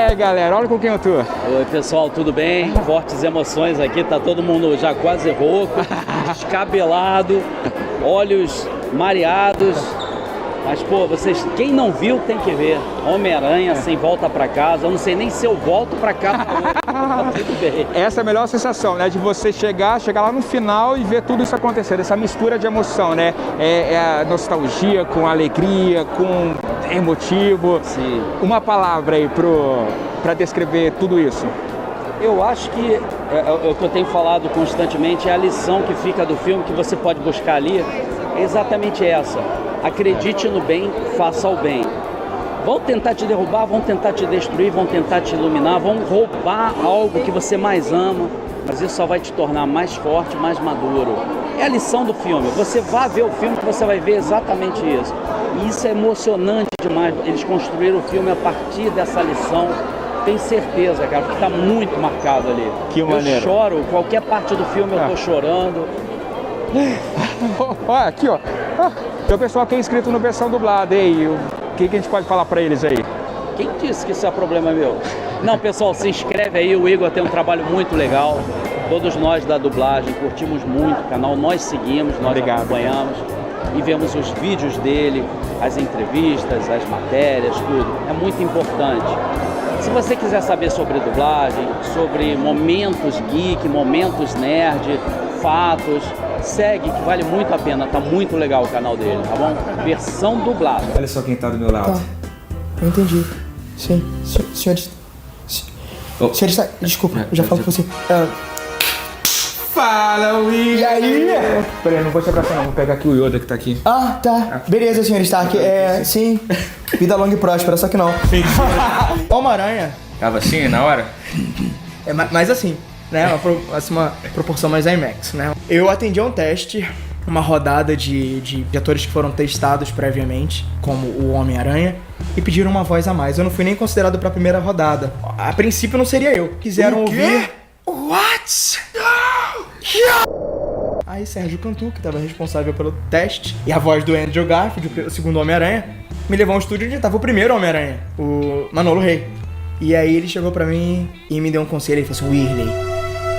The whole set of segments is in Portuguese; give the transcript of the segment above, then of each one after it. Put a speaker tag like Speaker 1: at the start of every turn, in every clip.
Speaker 1: aí, galera, olha com quem eu tô.
Speaker 2: Oi, pessoal, tudo bem? Fortes emoções aqui, tá todo mundo já quase rouco, descabelado, olhos mareados. Mas, pô, vocês, quem não viu tem que ver. Homem-Aranha sem volta pra casa. Eu não sei nem se eu volto pra casa hoje. Tá tudo bem.
Speaker 1: Essa é a melhor sensação, né? De você chegar lá no final e ver tudo isso acontecendo. Essa mistura de emoção, né? É a nostalgia com a alegria, com emotivo.
Speaker 2: Sim.
Speaker 1: Uma palavra aí pra descrever tudo isso.
Speaker 2: Eu acho que o que eu tenho falado constantemente é a lição que fica do filme, que você pode buscar ali, é exatamente essa. Acredite no bem, faça o bem. Vão tentar te derrubar, vão tentar te destruir, vão tentar te iluminar, vão roubar algo que você mais ama, mas isso só vai te tornar mais forte, mais maduro. É a lição do filme. Você vai ver o filme que você vai ver exatamente isso. E isso é emocionante demais. Eles construíram o filme a partir dessa lição. Tenho certeza, cara, porque tá muito marcado ali.
Speaker 1: Que maneiro.
Speaker 2: Eu choro, qualquer parte do filme eu tô chorando.
Speaker 1: Olha, aqui, ó. Tem o pessoal que é inscrito no versão dublada, e aí, o que a gente pode falar pra eles aí?
Speaker 2: Quem disse que isso é problema meu? Não, pessoal, se inscreve aí, o Igor tem um trabalho muito legal. Todos nós da dublagem curtimos muito o canal, nós seguimos, nós acompanhamos e vemos os vídeos dele, as entrevistas, as matérias, tudo. É muito importante. Se você quiser saber sobre dublagem, sobre momentos geek, momentos nerd, fatos, segue que vale muito a pena, tá muito legal o canal dele, tá bom? Versão dublada.
Speaker 1: Olha só quem tá do meu lado.
Speaker 3: Tá, eu entendi. Sim, senhores... Senhores, desculpa, eu já falo com você.
Speaker 1: Fala, Will! E aí? Peraí, não vou te abraçar não, vou pegar aqui o Yoda que tá aqui.
Speaker 3: Ah, tá. Beleza, senhor Stark. Sim. Vida longa e próspera, só que não. Homem-Aranha.
Speaker 1: Tava assim, na hora?
Speaker 3: É mais assim, né? Uma proporção mais IMAX, né? Eu atendi a um teste, uma rodada de atores que foram testados previamente, como o Homem-Aranha, e pediram uma voz a mais. Eu não fui nem considerado pra primeira rodada. A princípio não seria eu. Quiseram ouvir... What? Aí Sérgio Cantu, que estava responsável pelo teste, e a voz do Andrew Garfield, o segundo Homem-Aranha, me levou a um estúdio onde estava o primeiro Homem-Aranha, o Manolo Rey. E aí ele chegou pra mim e me deu um conselho, ele falou assim: Whirley,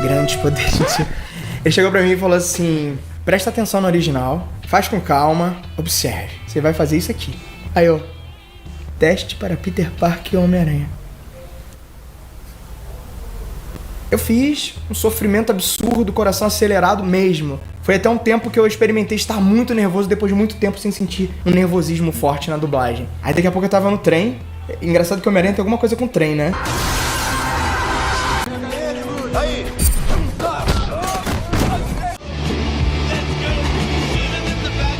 Speaker 3: grandes poderes. Ele chegou pra mim e falou assim: presta atenção no original, faz com calma, observe, você vai fazer isso aqui. Aí eu, teste para Peter Parker e Homem-Aranha. Eu fiz um sofrimento absurdo, coração acelerado mesmo. Foi até um tempo que eu experimentei estar muito nervoso depois de muito tempo sem sentir um nervosismo forte na dublagem. Aí daqui a pouco eu tava no trem. Engraçado que o Homem-Aranha tem alguma coisa com trem, né?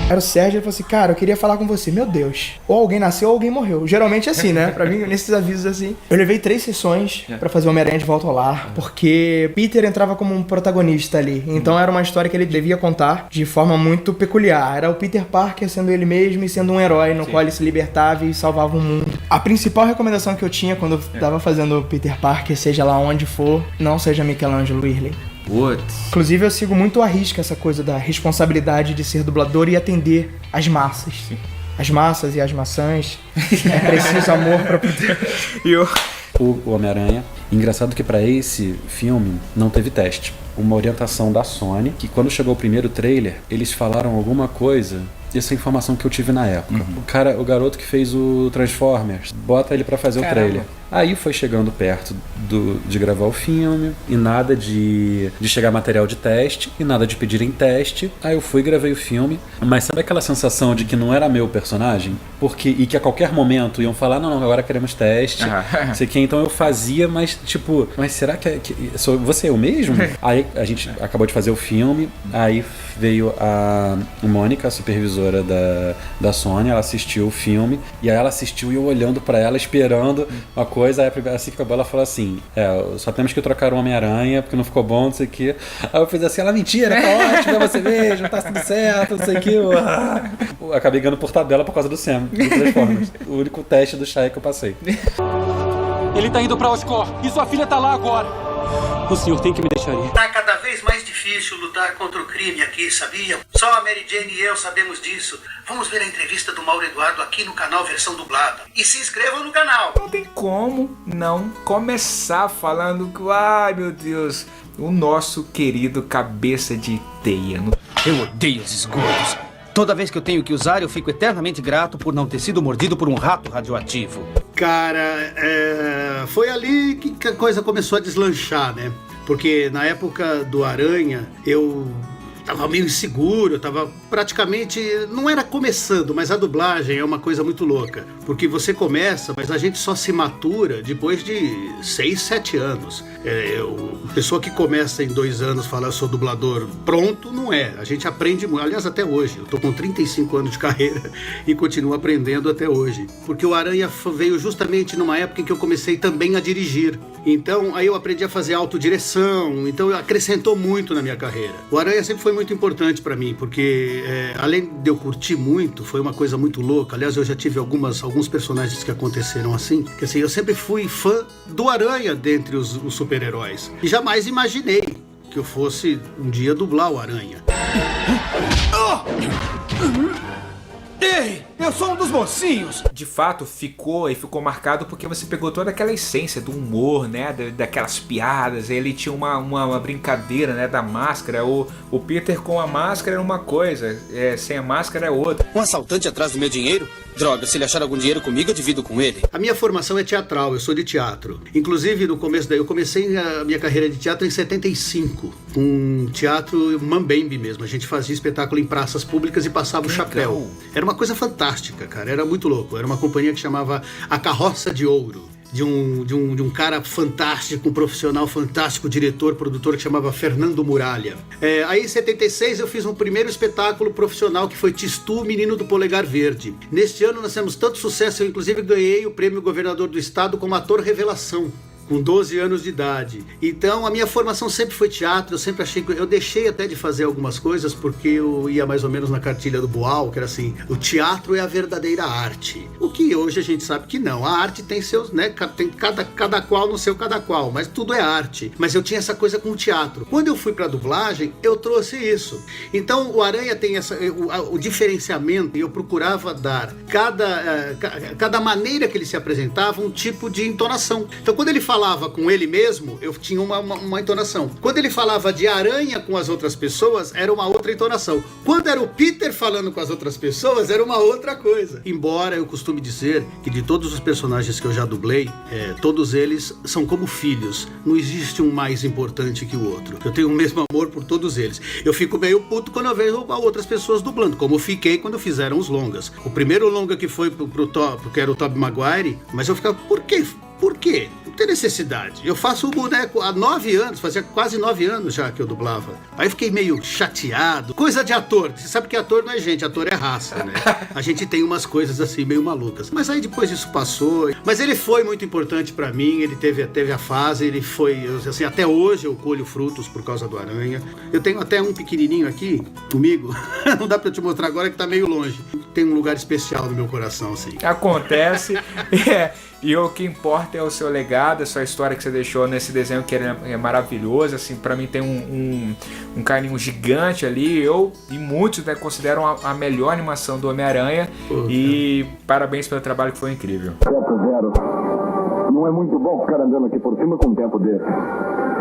Speaker 3: Era o Sérgio, ele falou assim: cara, eu queria falar com você. Meu Deus, ou alguém nasceu ou alguém morreu. Geralmente é assim, né? Pra mim, nesses avisos assim. Eu levei 3 sessões pra fazer o Homem-Aranha de Volta ao Lar, porque Peter entrava como um protagonista ali. Então era uma história que ele devia contar de forma muito peculiar. Era o Peter Parker sendo ele mesmo e sendo um herói no qual ele se libertava e salvava o mundo. A principal recomendação que eu tinha quando eu tava fazendo o Peter Parker, seja lá onde for, não seja Michelangelo Whirley. Inclusive eu sigo muito à risca essa coisa da responsabilidade de ser dublador e atender as massas. Sim. As massas e as maçãs. É preciso amor pra poder...
Speaker 4: O Homem-Aranha. Engraçado que para esse filme não teve teste. Uma orientação da Sony, que quando chegou o primeiro trailer, eles falaram alguma coisa, essa informação que eu tive na época. O garoto que fez o Transformers, bota ele para fazer o trailer. Aí foi chegando perto de gravar o filme, e nada de chegar material de teste, e nada de pedirem teste. Aí eu fui e gravei o filme, mas sabe aquela sensação de que não era meu personagem? E que a qualquer momento iam falar, não, agora queremos teste, não sei o que, então eu fazia, mas tipo, mas será que sou você eu mesmo? Aí a gente acabou de fazer o filme, aí veio a Mônica, a supervisora da Sony, ela assistiu o filme, e aí ela assistiu e eu olhando pra ela, esperando uma coisa, aí assim que acabou ela falou assim, só temos que trocar o Homem-Aranha, porque não ficou bom, não sei o que. Aí eu fiz assim, ela, mentira, tá ótimo, é você mesmo, tá tudo certo, não sei o que. Acabei ganhando por tabela por causa do Sam, do Transformers. O único teste do Shai que eu passei.
Speaker 5: Ele tá indo pra Oscorp, e sua filha tá lá agora. O senhor tem que me deixar ir.
Speaker 6: Tá cada vez mais difícil lutar contra o crime aqui, sabia? Só a Mary Jane e eu sabemos disso. Vamos ver a entrevista do Mauro Eduardo aqui no canal Versão Dublada. E se inscrevam no canal.
Speaker 1: Não tem como não começar falando que, ai meu Deus, o nosso querido cabeça de teia.
Speaker 7: Eu odeio esses gordos. Toda vez que eu tenho que usar, eu fico eternamente grato por não ter sido mordido por um rato radioativo.
Speaker 6: Cara, foi ali que a coisa começou a deslanchar, né? Porque na época do Aranha, eu tava meio inseguro, eu tava praticamente... Não era começando, mas a dublagem é uma coisa muito louca. Porque você começa, mas a gente só se matura depois de 6, 7 anos. A pessoa que começa em 2 anos fala, eu sou dublador, pronto, não é. A gente aprende muito, aliás, até hoje. Eu tô com 35 anos de carreira e continuo aprendendo até hoje. Porque o Aranha veio justamente numa época em que eu comecei também a dirigir. Então, aí eu aprendi a fazer autodireção, então acrescentou muito na minha carreira. O Aranha sempre foi muito importante pra mim, porque além de eu curtir muito, foi uma coisa muito louca. Aliás, eu já tive alguns personagens que aconteceram assim, que assim, eu sempre fui fã do Aranha dentre os super-heróis. E jamais imaginei que eu fosse um dia dublar o Aranha.
Speaker 7: Ei, eu sou um dos mocinhos!
Speaker 1: De fato, ficou marcado porque você pegou toda aquela essência do humor, né, daquelas piadas. Ele tinha uma brincadeira, né, da máscara. O Peter com a máscara era uma coisa, sem a máscara é outra.
Speaker 7: Um assaltante atrás do meu dinheiro? Droga, se ele achar algum dinheiro comigo, eu divido com ele.
Speaker 6: A minha formação é teatral, eu sou de teatro. Inclusive, no começo eu comecei a minha carreira de teatro em 75, com teatro mambembe mesmo. A gente fazia espetáculo em praças públicas e passava o chapéu. Era uma coisa fantástica, cara, era muito louco. Era uma companhia que chamava A Carroça de Ouro. De um cara fantástico, um profissional fantástico, diretor, produtor, que chamava Fernando Muralha. Aí em 76 eu fiz um primeiro espetáculo profissional que foi Tistu, Menino do Polegar Verde. Neste ano nós temos tanto sucesso, eu inclusive ganhei o prêmio Governador do Estado como ator revelação, com 12 anos de idade. Então a minha formação sempre foi teatro, eu sempre achei que... Eu deixei até de fazer algumas coisas porque eu ia mais ou menos na cartilha do Boal, que era assim, o teatro é a verdadeira arte. O que hoje a gente sabe que não. A arte tem seus, né, tem cada qual no seu cada qual, mas tudo é arte. Mas eu tinha essa coisa com o teatro. Quando eu fui pra dublagem, eu trouxe isso. Então o Aranha tem o diferenciamento, e eu procurava dar cada maneira que ele se apresentava um tipo de entonação. Então quando ele falava com ele mesmo, eu tinha uma entonação. Quando ele falava de Aranha com as outras pessoas, era uma outra entonação. Quando era o Peter falando com as outras pessoas, era uma outra coisa. Embora eu costume dizer que de todos os personagens que eu já dublei, todos eles são como filhos. Não existe um mais importante que o outro. Eu tenho o mesmo amor por todos eles. Eu fico meio puto quando eu vejo outras pessoas dublando, como eu fiquei quando fizeram os longas. O primeiro longa que foi que era o Tobey Maguire, mas eu ficava, por quê? Por quê? Não tem necessidade. Eu faço o boneco há 9 anos, fazia quase 9 anos já que eu dublava. Aí eu fiquei meio chateado. Coisa de ator. Você sabe que ator não é gente, ator é raça, né? A gente tem umas coisas assim meio malucas. Mas aí depois isso passou. Mas ele foi muito importante pra mim, ele teve a fase, ele foi, assim, até hoje eu colho frutos por causa do Aranha. Eu tenho até um pequenininho aqui comigo. Não dá pra te mostrar agora que tá meio longe. Tem um lugar especial no meu coração, assim.
Speaker 1: Acontece. E o que importa é o seu legado, a sua história que você deixou nesse desenho, que é maravilhoso. Assim, pra mim tem um carinho gigante ali. Eu e muitos, né, consideram a melhor animação do Homem-Aranha. E parabéns pelo trabalho, que foi incrível.
Speaker 8: 7-0. Não é muito bom ficar andando aqui por cima com um tempo desse.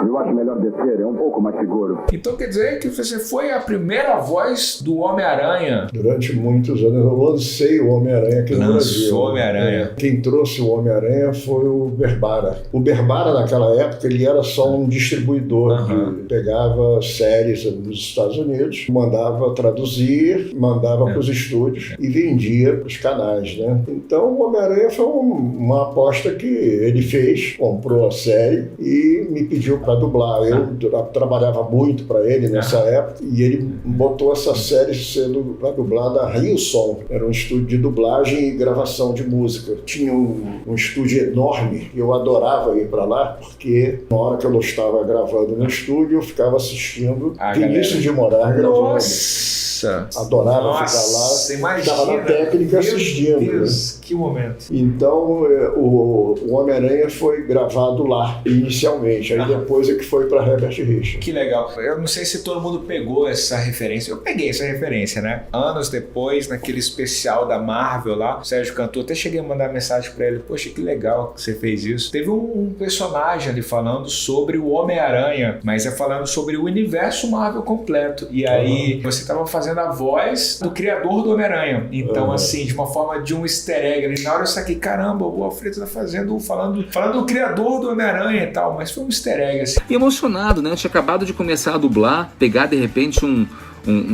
Speaker 8: Eu acho melhor descer, é um pouco mais seguro.
Speaker 1: Então quer dizer que você foi a primeira voz do Homem-Aranha?
Speaker 9: Durante muitos anos eu lancei o Homem-Aranha aqui no Brasil.
Speaker 1: Lançou o Homem-Aranha.
Speaker 9: Quem trouxe o Homem-Aranha foi o Berbara. O Berbara, naquela época, ele era só um distribuidor que pegava séries nos Estados Unidos, mandava traduzir, mandava para os estúdios e vendia para os canais, né? Então o Homem-Aranha foi uma aposta que ele fez, comprou a série e me pediu para dublar. Eu trabalhava muito para ele nessa época e ele botou essa série sendo para dublar da Rio Som. Era um estúdio de dublagem e gravação de música. Tinha um estúdio enorme e eu adorava ir para lá porque na hora que eu não estava gravando no estúdio eu ficava assistindo Vinícius de Moraes gravando.
Speaker 1: Nossa!
Speaker 9: Adorava ficar lá,
Speaker 1: imagina,
Speaker 9: ficava na técnica assistindo.
Speaker 1: Deus, Que momento?
Speaker 9: Então, o Homem-Aranha foi gravado lá, inicialmente. Aí depois é que foi para Herbert Richards.
Speaker 1: Que legal. Eu não sei se todo mundo pegou essa referência. Eu peguei essa referência, né? Anos depois, naquele especial da Marvel lá, o Sérgio Cantor, até cheguei a mandar mensagem pra ele. Poxa, que legal que você fez isso. Teve um personagem ali falando sobre o Homem-Aranha, mas falando sobre o universo Marvel completo. E aí, você tava fazendo a voz do criador do Homem-Aranha. Então, assim, de uma forma de um easter egg ali. Na hora eu saquei, caramba, o Alfredo tá falando do criador do Homem-Aranha e tal, mas foi um easter egg, assim.
Speaker 10: E emocionado, né? Eu tinha acabado de começar a dublar, pegar de repente um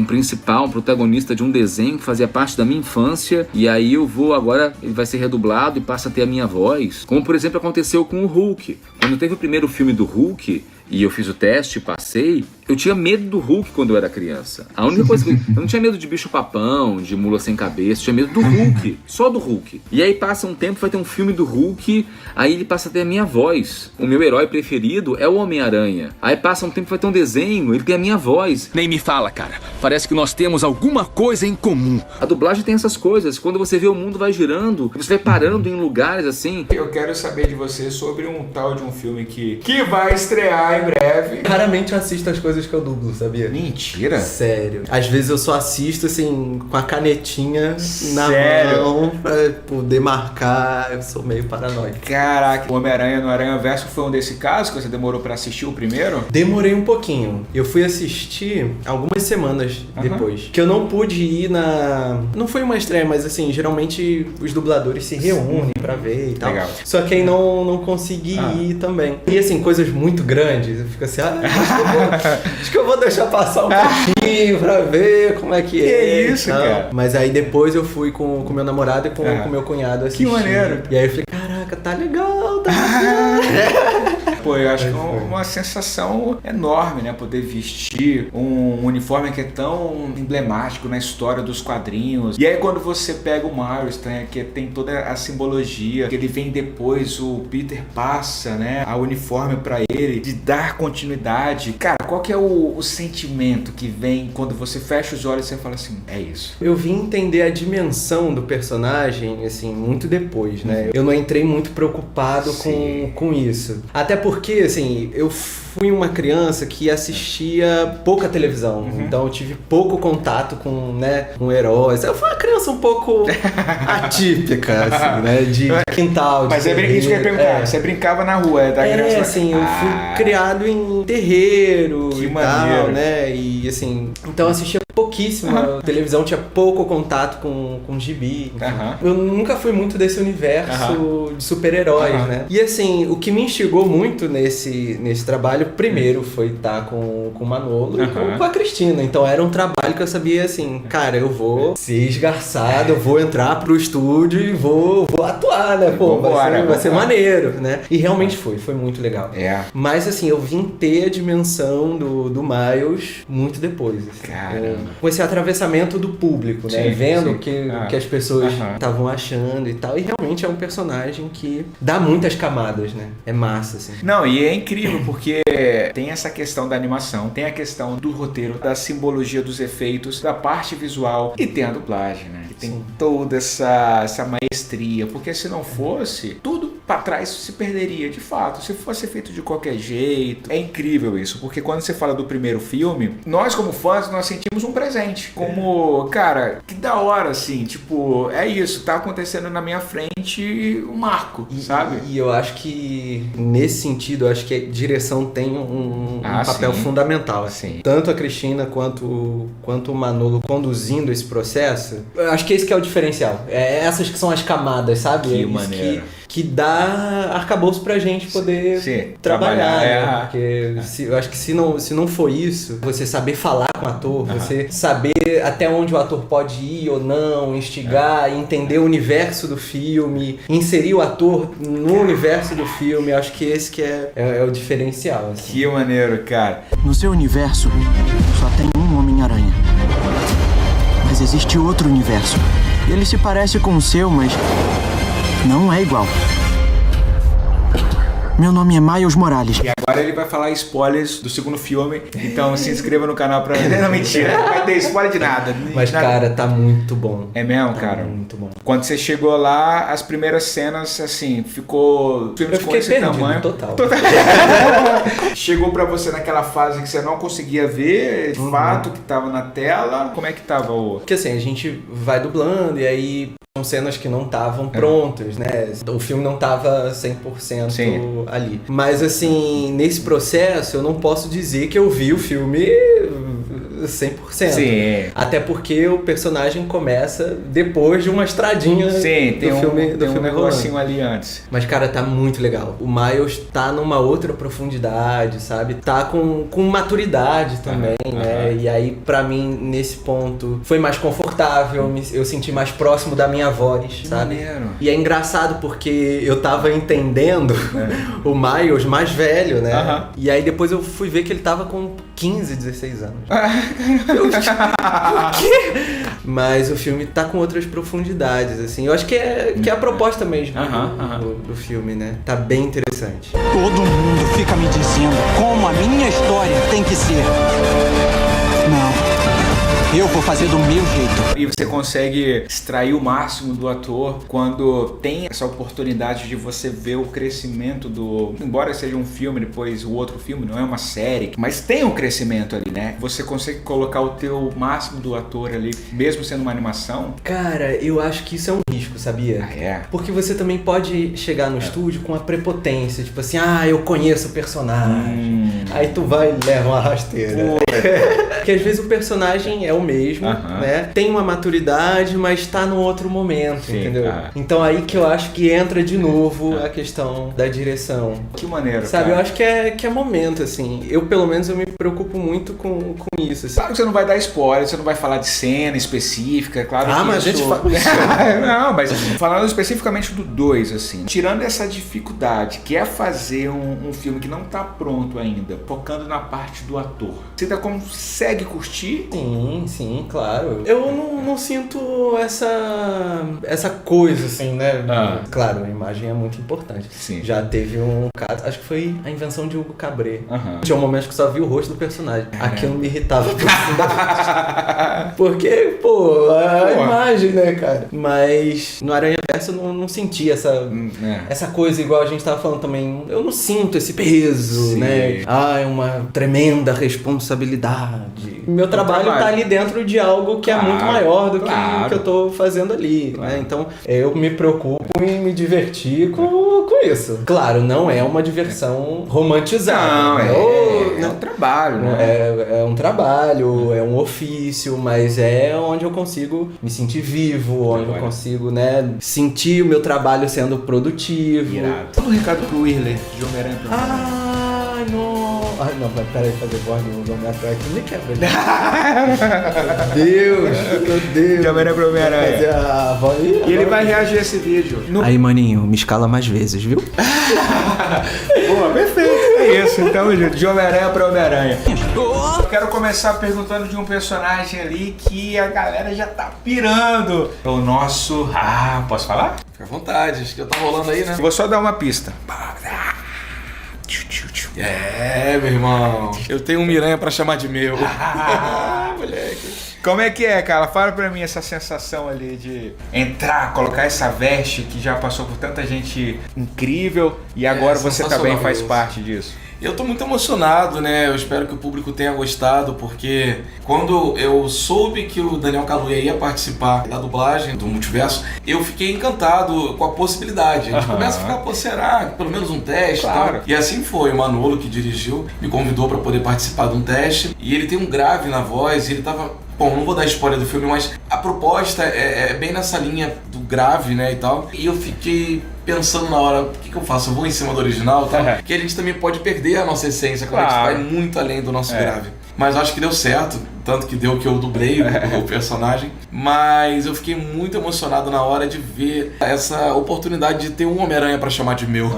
Speaker 10: principal, um protagonista de um desenho que fazia parte da minha infância, e aí eu vou agora, ele vai ser redublado e passa a ter a minha voz. Como por exemplo aconteceu com o Hulk. Quando teve o primeiro filme do Hulk e eu fiz o teste e passei, eu tinha medo do Hulk quando eu era criança. A única coisa que eu não tinha medo de bicho-papão, de mula sem cabeça, eu tinha medo do Hulk, só do Hulk. E aí passa um tempo, vai ter um filme do Hulk, aí ele passa a ter a minha voz. O meu herói preferido é o Homem-Aranha. Aí passa um tempo, vai ter um desenho, ele tem a minha voz.
Speaker 5: Nem me fala, cara. Parece que nós temos alguma coisa em comum.
Speaker 10: A dublagem tem essas coisas. Quando você vê o mundo vai girando, você vai parando em lugares assim.
Speaker 1: Eu quero saber de você sobre um tal de um filme que vai estrear em breve.
Speaker 11: Raramente eu assisto as coisas que eu dublo, sabia?
Speaker 1: Mentira?
Speaker 11: Sério. Às vezes eu só assisto, assim, com a canetinha na mão pra poder marcar. Eu sou meio paranoico.
Speaker 1: Caraca, o Homem-Aranha no Aranhaverso foi um desse caso que você demorou pra assistir o primeiro?
Speaker 11: Demorei um pouquinho. Eu fui assistir algumas semanas depois. Que eu não pude ir na... Não foi uma estreia, mas assim, geralmente os dubladores se reúnem pra ver e tal.
Speaker 1: Legal.
Speaker 11: Só que aí não consegui ir também. E assim, coisas muito grandes. Eu fico assim, acho que eu vou deixar passar um pouquinho pra ver como é que é.
Speaker 1: Que isso, cara?
Speaker 11: Mas aí depois eu fui com meu namorado e com meu cunhado assistir.
Speaker 1: Que maneiro.
Speaker 11: E aí eu falei, caraca, tá legal, tá legal.
Speaker 1: Pô, eu acho que é uma sensação enorme, né? Poder vestir um uniforme que é tão emblemático na história dos quadrinhos. E aí quando você pega o Miles, né, que tem toda a simbologia, que ele vem depois, o Peter passa, né, a uniforme pra ele, de dar continuidade. Cara, qual que é o sentimento que vem quando você fecha os olhos e você fala assim, é isso?
Speaker 11: Eu vim entender a dimensão do personagem, assim, muito depois, né? Eu não entrei muito preocupado com isso. Até porque, assim, eu fui uma criança que assistia pouca televisão, então eu tive pouco contato com heróis. Eu fui uma criança um pouco atípica, assim, né? De quintal.
Speaker 1: Mas é isso que eu ia perguntar. Você brincava na rua, da criança?
Speaker 11: Assim, eu fui criado em terreiro e tal, né? E assim, então eu assistia pouquíssima televisão, tinha pouco contato com gibi. Eu nunca fui muito desse universo de super-heróis, né? E assim, o que me instigou muito nesse trabalho, primeiro, foi estar com o Manolo e com a Cristina. Então era um trabalho que eu sabia assim, cara, eu vou ser esgarçado, eu vou entrar pro estúdio e vou atuar, né? Pô, vai ser maneiro, né? E realmente foi muito legal. Mas assim, eu vim ter a dimensão do Miles muito depois. Assim, com esse atravessamento do público, né? Vendo o que as pessoas estavam achando e tal. E realmente é um personagem que dá muitas camadas, né? É massa, assim.
Speaker 1: Não, e é incrível porque tem essa questão da animação, tem a questão do roteiro, da simbologia dos efeitos, da parte visual e tem a dublagem, né? Que tem toda essa maestria, porque se não fosse, tudo pra trás se perderia, de fato. Se fosse feito de qualquer jeito, é incrível isso, porque quando você fala do primeiro filme, nós como fãs, nós sentimos um presente, como, cara, que da hora, assim, tipo, é isso, tá acontecendo na minha frente um marco, sabe?
Speaker 11: E eu acho que, nesse sentido, eu acho que a direção tem um papel fundamental, assim. Tanto a Cristina quanto o Manolo conduzindo esse processo, eu acho que esse que é o diferencial. Essas que são as camadas, sabe?
Speaker 1: Que maneiro.
Speaker 11: Que dá arcabouço pra gente poder trabalhar, né? Porque eu acho que se não for isso, você saber falar com o ator, você saber até onde o ator pode ir ou não, instigar, entender o universo do filme, inserir o ator no universo do filme, eu acho que esse que é o diferencial. Assim.
Speaker 1: Que maneiro, cara.
Speaker 7: No seu universo, só tem um Homem-Aranha. Mas existe outro universo. Ele se parece com o seu, mas não é igual.
Speaker 12: Meu nome é Miles Morales.
Speaker 1: E agora ele vai falar spoilers do segundo filme, então se inscreva no canal pra... Não, mentira, não vai ter spoiler de nada.
Speaker 11: Mas,
Speaker 1: nada.
Speaker 11: Cara, tá muito bom.
Speaker 1: É mesmo, cara?
Speaker 11: Muito bom.
Speaker 1: Quando você chegou lá, as primeiras cenas, assim, ficou...
Speaker 11: Eu fiquei perdido, tamanho. Total.
Speaker 1: Chegou pra você naquela fase que você não conseguia ver, de fato, que tava na tela. Como é que tava o...
Speaker 11: Porque assim, a gente vai dublando e aí... São cenas que não estavam prontas, né? O filme não tava 100% Sim. ali. Mas assim, nesse processo eu não posso dizer que eu vi o filme 100%.
Speaker 1: Sim.
Speaker 11: Até porque o personagem começa depois de uma estradinha
Speaker 1: Sim,
Speaker 11: do filme
Speaker 1: tem um negocinho ali antes.
Speaker 11: Mas cara, tá muito legal. O Miles tá numa outra profundidade, sabe? Tá com maturidade também, né? E aí pra mim, nesse ponto, foi mais confortável, eu senti mais próximo da minha voz, sabe?
Speaker 1: Maneiro.
Speaker 11: E é engraçado porque eu tava entendendo o Miles mais velho, né? E aí depois eu fui ver que ele tava com 15, 16 anos. Por quê? Mas o filme tá com outras profundidades, assim. Eu acho que é a proposta mesmo do filme, né? Tá bem interessante.
Speaker 12: Todo mundo fica me dizendo como a minha história tem que ser. Não. Eu vou fazer do meu jeito.
Speaker 1: E você consegue extrair o máximo do ator quando tem essa oportunidade de você ver o crescimento do... Embora seja um filme, depois o outro filme, não é uma série, mas tem um crescimento ali, né? Você consegue colocar o teu máximo do ator ali, mesmo sendo uma animação?
Speaker 11: Cara, eu acho que isso é um risco, sabia?
Speaker 1: Ah, é?
Speaker 11: Porque você também pode chegar no estúdio com a prepotência, tipo assim, eu conheço o personagem. Aí tu vai e leva uma rasteira. Porque às vezes o personagem é o mesmo, né? Tem uma maturidade, mas tá num outro momento,
Speaker 1: Sim,
Speaker 11: entendeu? Então aí que eu acho que entra de novo a questão da direção.
Speaker 1: Que maneiro,
Speaker 11: sabe?
Speaker 1: cara.
Speaker 11: Eu acho que é momento, assim. Eu, pelo menos, eu me preocupo muito com isso. Assim.
Speaker 1: Claro que você não vai dar spoiler, você não vai falar de cena específica, é claro que
Speaker 11: mas
Speaker 1: isso...
Speaker 11: a gente fala...
Speaker 1: Não, mas falando especificamente do 2, assim, tirando essa dificuldade, que é fazer um filme que não tá pronto ainda, focando na parte do ator, você ainda consegue curtir?
Speaker 11: Sim, claro. Eu não sinto essa coisa, assim, né? Claro, a imagem é muito importante.
Speaker 1: Sim.
Speaker 11: Já teve um caso, acho que foi a invenção de Hugo Cabret. Tinha um momento que só vi o rosto do personagem. Aquilo me irritava profundamente. Porque, a imagem, né, cara? Mas no Aranha Verso eu não senti essa coisa igual a gente tava falando também. Eu não sinto esse peso, né? É uma tremenda responsabilidade. Meu trabalho tá ali dentro de algo que é muito maior do que o que eu tô fazendo ali, né? Então eu me preocupo em me divertir com isso. Claro, não é uma diversão romantizada.
Speaker 1: Não, é um trabalho, né?
Speaker 11: É um trabalho, é um ofício, mas é onde eu consigo me sentir vivo, onde eu consigo, né, sentir o meu trabalho sendo produtivo.
Speaker 1: Fala um recado pro Whirler de Homem-Aranha.
Speaker 11: Não, mas peraí, fazer voz do Homem-Aranha aqui me quebra. Meu Deus.
Speaker 1: De Homem-Aranha pro Homem-Aranha.
Speaker 11: Fazer a voz.
Speaker 1: E ele vai reagir a esse vídeo.
Speaker 11: Aí, maninho, me escala mais vezes, viu?
Speaker 1: Boa, perfeito. É isso, então, gente. De Homem-Aranha pra Homem-Aranha. Quero começar perguntando de um personagem ali que a galera já tá pirando. O nosso... posso falar?
Speaker 13: Fica à vontade, acho que já tá rolando aí, né?
Speaker 1: Vou só dar uma pista.
Speaker 13: Meu irmão. Eu tenho um Miranha pra chamar de meu.
Speaker 1: Moleque. Como é que é, cara? Fala pra mim essa sensação ali de entrar, colocar essa veste que já passou por tanta gente incrível e agora você também faz parte disso.
Speaker 13: Eu tô muito emocionado, né? Eu espero que o público tenha gostado, porque quando eu soube que o Daniel Kaluuya ia participar da dublagem do Multiverso, eu fiquei encantado com a possibilidade. A gente começa a ficar, será? Pelo menos um teste.
Speaker 1: Claro.
Speaker 13: E assim foi. O Manolo, que dirigiu, me convidou para poder participar de um teste. E ele tem um grave na voz, e ele tava... Bom, não vou dar spoiler do filme, mas a proposta é bem nessa linha do grave, né, e tal. E eu fiquei pensando na hora, o que eu faço? Eu vou em cima do original e tal? Que a gente também pode perder a nossa essência, quando a gente vai muito além do nosso grave. Mas acho que deu certo. tanto que deu que eu dublei o personagem, mas eu fiquei muito emocionado na hora de ver essa oportunidade de ter um Homem-Aranha pra chamar de meu.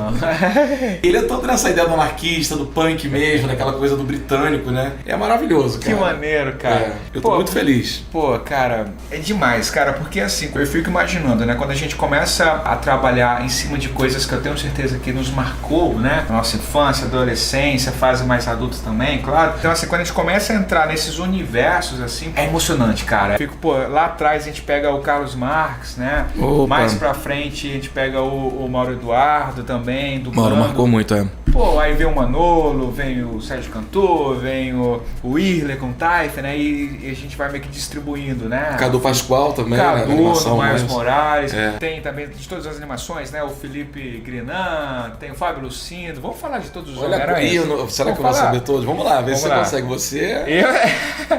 Speaker 13: Ele é todo nessa ideia do anarquista, do punk mesmo, daquela coisa do britânico, né? É maravilhoso, cara.
Speaker 1: Que maneiro, cara.
Speaker 13: Eu tô muito feliz.
Speaker 1: Pô, cara, é demais, cara, porque assim, eu fico imaginando, né, quando a gente começa a trabalhar em cima de coisas que eu tenho certeza que nos marcou, né, nossa infância, adolescência, fase mais adulta também, claro. Então assim, quando a gente começa a entrar nesses universos, assim, é emocionante, cara. Eu fico, pô, lá atrás a gente pega o Carlos Marx, né, mais pra frente a gente pega o Mauro Eduardo também, do
Speaker 13: Mauro marcou muito,
Speaker 1: Pô, aí vem o Manolo, vem o Sérgio Cantor, vem o Irler com o Taifa, né? E a gente vai meio que distribuindo, né?
Speaker 13: Cadu Pascoal também,
Speaker 1: Cadu,
Speaker 13: né? Animação,
Speaker 1: Miles Morales. Tem também de todas as animações, né? O Felipe Grinan, tem o Fábio Lucindo. Vamos falar de todos os Homem-Aranhas.
Speaker 13: Será que eu vou saber todos? Vamos lá, ver se você consegue. Você...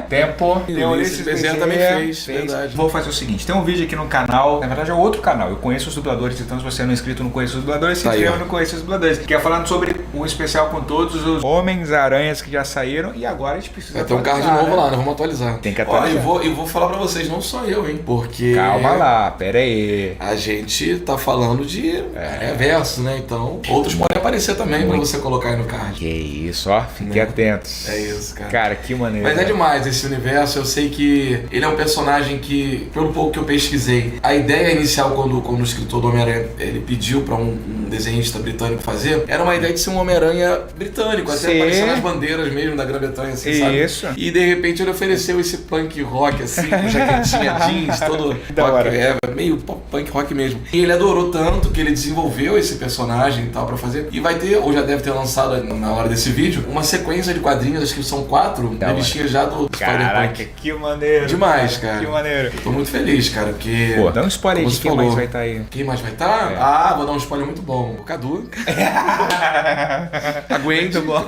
Speaker 1: Tempo. Tem o Ulisses
Speaker 13: Bezerra também fez, verdade.
Speaker 1: Vou fazer o seguinte, tem um vídeo aqui no canal, na verdade é outro canal, eu conheço os dubladores, então se você não é inscrito no Conheço os Dubladores, se inscreva no Conheço os Dubladores, que é falando sobre um especial com todos os Homens-Aranhas que já saíram e agora a gente precisa
Speaker 13: ter um card novo lá, né? Vamos atualizar.
Speaker 1: Tem que atualizar.
Speaker 13: Eu vou falar pra vocês, não só eu, hein? Porque...
Speaker 1: Calma lá, pera aí.
Speaker 13: A gente tá falando de reverso, né? Então, outros podem aparecer também pra você colocar aí no card.
Speaker 1: Que isso, ó. Fiquem atentos.
Speaker 13: É isso, cara.
Speaker 1: Cara, que maneiro.
Speaker 13: Mas é demais esse universo. Eu sei que ele é um personagem que, pelo pouco que eu pesquisei, a ideia inicial quando o escritor do Homem-Aranha ele pediu pra um desenhista britânico fazer, era uma ideia de ser um Homem-Aranha britânico, até aparecendo nas bandeiras mesmo da Grã-Bretanha, assim, sabe?
Speaker 1: Isso.
Speaker 13: E de repente ele ofereceu esse punk rock, assim, com jaquetinha jeans, todo rock, meio punk rock mesmo. E ele adorou tanto que ele desenvolveu esse personagem e tal pra fazer. E vai ter, ou já deve ter lançado na hora desse vídeo, uma sequência de quadrinhos, acho que são 4 revistinhas já do
Speaker 1: Spider-Punk. Que maneiro.
Speaker 13: Demais, cara.
Speaker 1: Que maneiro.
Speaker 13: Eu tô muito feliz, cara, porque...
Speaker 1: Pô, dá um spoiler de quem mais vai estar aí.
Speaker 13: Quem mais vai estar? Vou dar um spoiler muito bom. O Cadu. Aguente.
Speaker 1: Muito bom.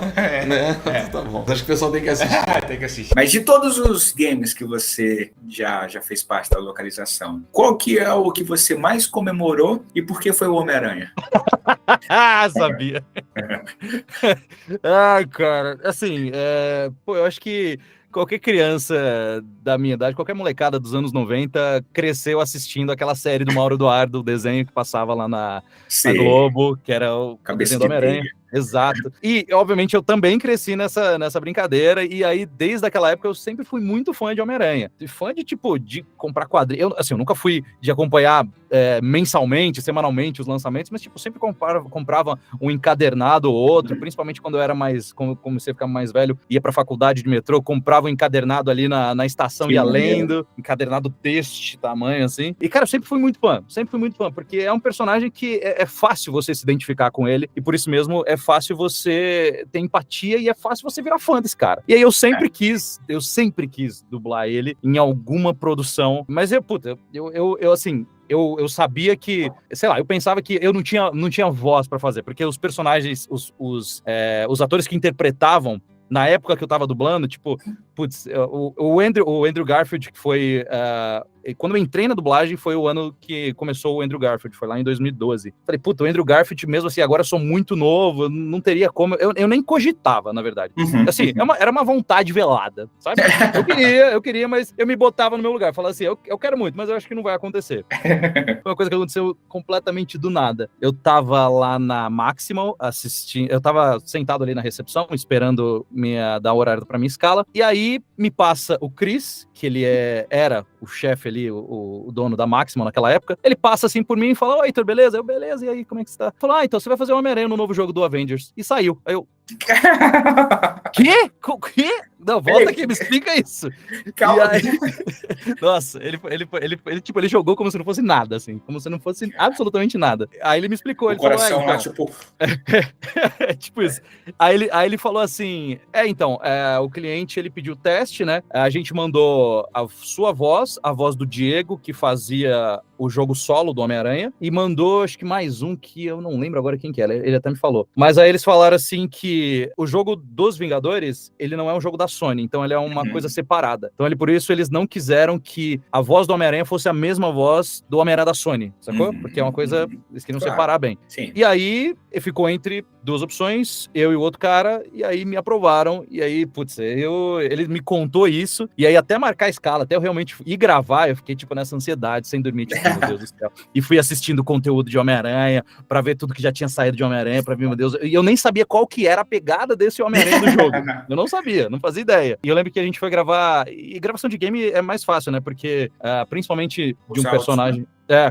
Speaker 13: Né? Tá bom. Acho que o pessoal tem que assistir.
Speaker 1: Tem que assistir. Mas de todos os games que você já fez parte da localização, qual que é o que você mais comemorou e por que foi o Homem-Aranha?
Speaker 14: Sabia. Ai, cara, assim, eu acho que qualquer criança da minha idade, qualquer molecada dos anos 90 cresceu assistindo aquela série do Mauro Eduardo, o desenho que passava lá na Globo, que era o desenho do Homem-Aranha. Exato. E, obviamente, eu também cresci nessa brincadeira, e aí, desde aquela época, eu sempre fui muito fã de Homem-Aranha. Fã de, de comprar quadrinhos. Eu nunca fui de acompanhar mensalmente, semanalmente os lançamentos, mas, sempre comprava um encadernado ou outro, principalmente quando eu era quando comecei a ficar mais velho, ia pra faculdade de metrô, comprava um encadernado ali na estação e ia lendo, encadernado deste tamanho, assim. E, cara, eu sempre fui muito fã, porque é um personagem que é fácil você se identificar com ele, e por isso mesmo é fácil você ter empatia e é fácil você virar fã desse cara. E aí eu sempre quis dublar ele em alguma produção, mas eu sabia que, sei lá, eu pensava que eu não tinha voz pra fazer, porque os personagens, os atores que interpretavam na época que eu tava dublando, o Andrew Garfield, que foi... quando eu entrei na dublagem, foi o ano que começou o Andrew Garfield, foi lá em 2012. Falei, o Andrew Garfield, mesmo assim, agora eu sou muito novo, não teria como... Eu nem cogitava, na verdade. Assim, era uma vontade velada, sabe? Eu queria, mas eu me botava no meu lugar. Falava assim, eu quero muito, mas eu acho que não vai acontecer. Foi uma coisa que aconteceu completamente do nada. Eu tava lá na Maximal, assistindo... Eu tava sentado ali na recepção, esperando dar o horário pra minha escala, e aí me passa o Chris, que ele era o chefe ali, o dono da Maximal naquela época, ele passa assim por mim e fala, oi, Heitor, beleza? Eu, beleza, e aí, como é que você tá? Falou, então você vai fazer o Homem-Aranha no novo jogo do Avengers. E saiu. Aí eu... Quê? Não, volta aqui, me explica isso. Calma. Aí... Nossa, ele jogou como se não fosse nada, assim, como se não fosse absolutamente nada. Aí ele me explicou, ele
Speaker 1: coração
Speaker 14: falou, tipo isso. Aí ele falou assim, o cliente, ele pediu teste, né? A gente mandou a sua voz, a voz do Diego, que fazia o jogo solo do Homem-Aranha e mandou, acho que mais um que eu não lembro agora quem que era, ele até me falou. Mas aí eles falaram assim que o jogo dos Vingadores, ele não é um jogo da Sony, então ele é uma coisa separada. Então por isso eles não quiseram que a voz do Homem-Aranha fosse a mesma voz do Homem-Aranha da Sony, sacou? Porque é uma coisa, eles queriam separar bem.
Speaker 1: Sim.
Speaker 14: E aí ficou entre duas opções, eu e o outro cara, e aí me aprovaram, e aí, putz, ele me contou isso, e aí até marcar a escala, até eu realmente ir gravar, eu fiquei, tipo, nessa ansiedade, sem dormir, tipo, meu Deus do céu. E fui assistindo conteúdo de Homem-Aranha, pra ver tudo que já tinha saído de Homem-Aranha, pra ver, meu Deus, e eu nem sabia qual que era a pegada desse Homem-Aranha do jogo. Eu não sabia, não fazia ideia. E eu lembro que a gente foi gravar, e gravação de game é mais fácil, né, porque, principalmente de um personagem...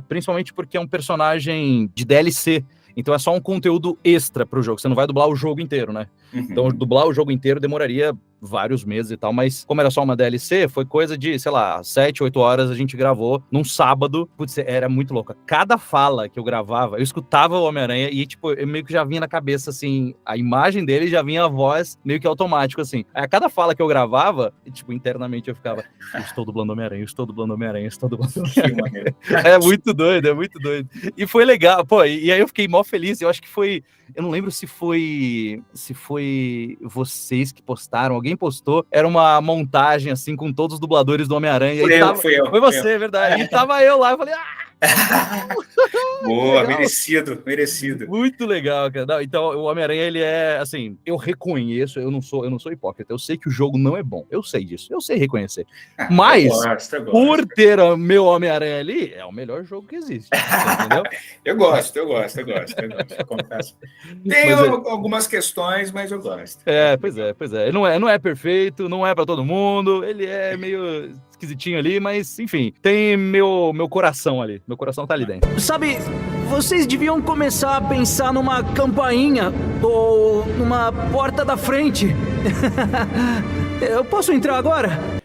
Speaker 14: principalmente porque é um personagem de DLC, então é só um conteúdo extra pro jogo, você não vai dublar o jogo inteiro, né? Então dublar o jogo inteiro demoraria vários meses e tal, mas como era só uma DLC, foi coisa de, sei lá, 7, 8 horas a gente gravou num sábado. Putz, era muito louco. Cada fala que eu gravava, eu escutava o Homem-Aranha e, tipo, eu meio que já vinha na cabeça, assim, a imagem dele, já vinha a voz meio que automático, assim. Aí, a cada fala que eu gravava, tipo, internamente eu ficava, eu estou dublando Homem-Aranha, eu estou dublando Homem-Aranha, eu estou dublando Homem-Aranha. É muito doido, é muito doido. E foi legal, pô, e aí eu fiquei mó feliz, eu acho que foi... Eu não lembro se foi vocês que postaram, alguém postou, era uma montagem, assim, com todos os dubladores do Homem-Aranha. Foi você, é verdade. E tava eu lá, eu falei,
Speaker 1: boa, merecido.
Speaker 14: Muito legal, cara. Não, então, o Homem-Aranha, ele é, assim, eu reconheço, eu não sou hipócrita, eu sei que o jogo não é bom, eu sei disso, eu sei reconhecer. Mas, eu gosto. Por ter o meu Homem-Aranha ali, é o melhor jogo que existe, entendeu?
Speaker 1: Eu gosto, confesso. Tem algumas questões, mas eu gosto.
Speaker 14: Pois é. Ele não é perfeito, não é pra todo mundo, ele é meio esquisitinho ali, mas, enfim, tem meu coração ali. Meu coração tá ali dentro.
Speaker 12: Sabe, vocês deviam começar a pensar numa campainha ou numa porta da frente. Eu posso entrar agora?